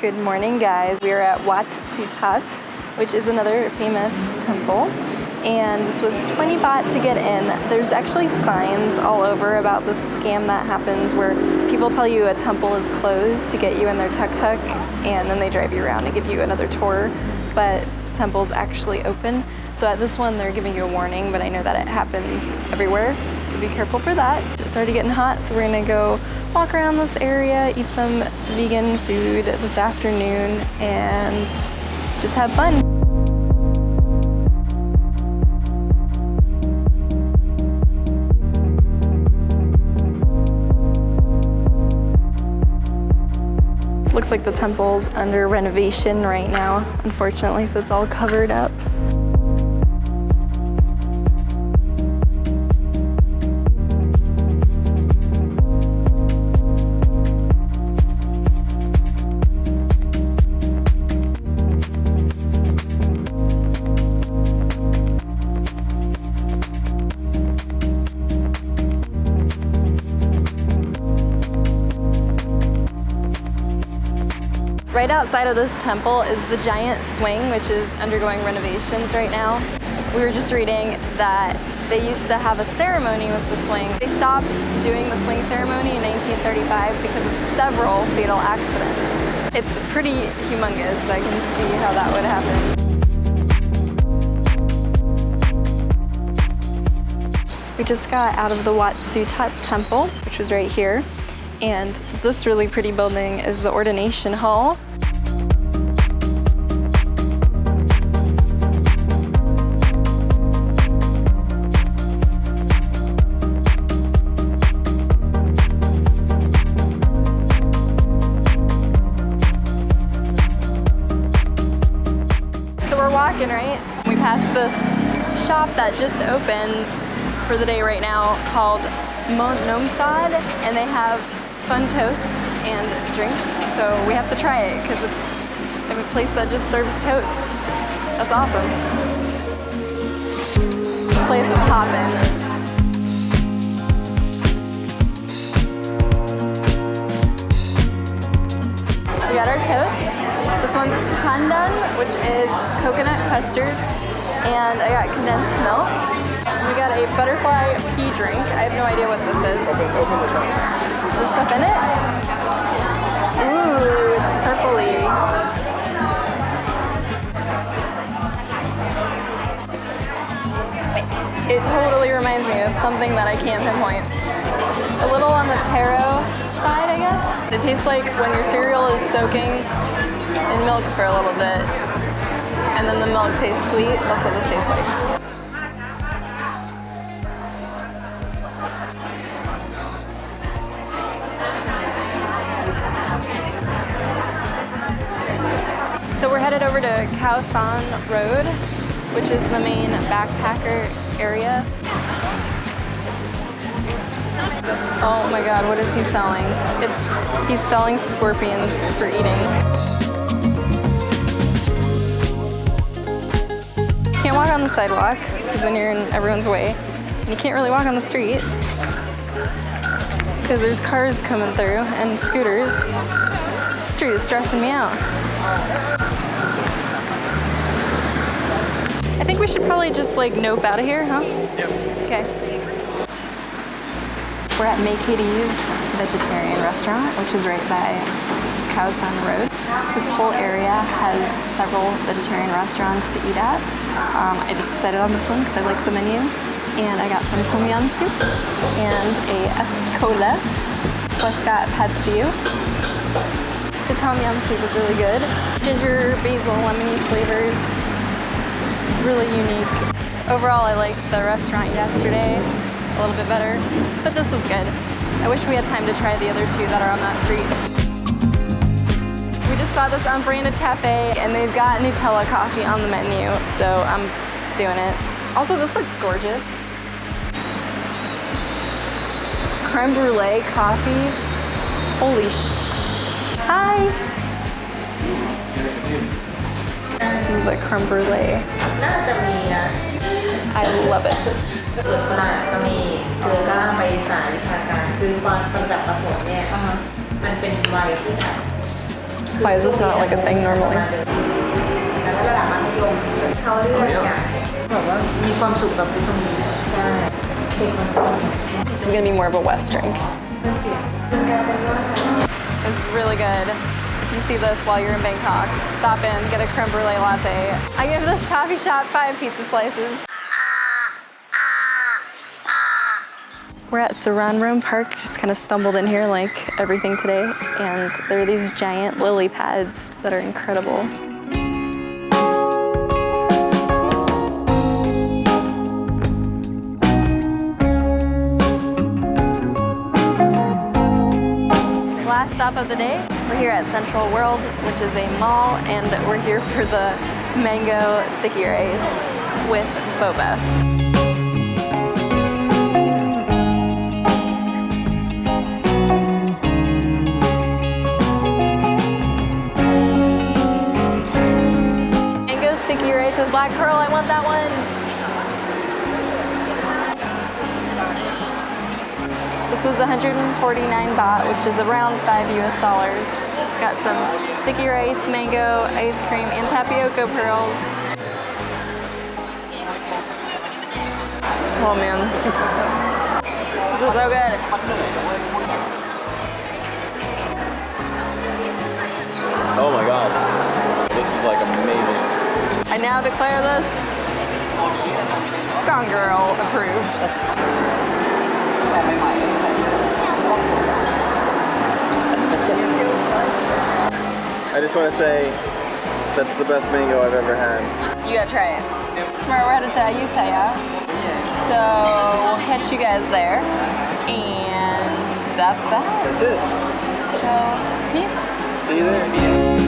Good morning, guys. We are at Wat Suthat, which is another famous temple, and this was 20 baht to get in. There's actually signs all over about the scam that happens where people tell you a temple is closed to get you in their tuk-tuk, and then they drive you around and give you another tour, but the temple's actually open. So at this one, they're giving you a warning, but I know that it happens everywhere, so be careful for that. It's already getting hot, so we're gonna go walk around this area, eat some vegan food this afternoon, and just have fun. Looks like the temple's under renovation right now, unfortunately, so it's all covered up. Right outside of this temple is the giant swing, which is undergoing renovations right now. We were just reading that they used to have a ceremony with the swing. They stopped doing the swing ceremony in 1935 because of several fatal accidents. It's pretty humongous. I can see how that would happen. We just got out of the Wat Suthat temple, which was right here. And this really pretty building is the ordination hall. So we're walking, right? We passed this shop that just opened for the day right now called Nomsad, and they have fun toasts and drinks, so we have to try it because it's a place that just serves toast. That's awesome. This place is hopping. We got our toast. This one's pandan, which is coconut custard, and I got condensed milk. We got a butterfly pea drink. I have no idea what this is. Is there stuff in it? Ooh, it's purpley. It totally reminds me of something that I can't pinpoint. A little on the taro side, I guess. It tastes like when your cereal is soaking in milk for a little bit, and then the milk tastes sweet. That's what this tastes like. So we're headed over to Khao San Road, which is the main backpacker area. Oh my god, what is he selling? He's selling scorpions for eating. You can't walk on the sidewalk because then you're in everyone's way. And you can't really walk on the street because there's cars coming through and scooters. This street is stressing me out. I think we should probably just like nope out of here, huh? Yep. Okay. We're at Make Kitty's vegetarian restaurant, which is right by Khao San Road. This whole area has several vegetarian restaurants to eat at. I just decided on this one because I like the menu. And I got some tom yum soup and a cola. Plus got pad see ew. The tom yum soup is really good. Ginger, basil, lemony flavors. It's really unique. Overall, I liked the restaurant yesterday a little bit better, but this was good. I wish we had time to try the other two that are on that street. We just saw this unbranded cafe, and they've got Nutella coffee on the menu, so I'm doing it. Also, this looks gorgeous. Creme brulee coffee. Holy Hi! This is the creme brulee. I love it. จะมีเครือร่างใบสารวิชาการคือตอนประดับประถมเนี่ยมันเป็นวัยที่แบบ Why is this not like a thing normally? ระดับมัธยมเขาเรียกอย่างแบบว่ามีความสุขกับที่ตรงนี้ใช่เด็กมันก็ This is gonna be more of a West drink. It's really good. If you see this while you're in Bangkok, stop in, get a creme brulee latte. I give this coffee shop 5 pizza slices. We're at Saranrom Park, just kind of stumbled in here like everything today, and there are these giant lily pads that are incredible. Last stop of the day, we're here at Central World, which is a mall, and we're here for the mango sticky rice with boba. Mango sticky rice with black pearl, I want that one. This was 149 baht, which is around $5 US. Got some sticky rice, mango, ice cream, and tapioca pearls. Oh man, this is so good. Oh my god, this is like amazing. I now declare this Gone Girl approved. I just want to say that's the best mango I've ever had. You gotta try it. Tomorrow we're headed to Ayutthaya, so we'll catch you guys there, and that's that. That's it. So, peace. See you there.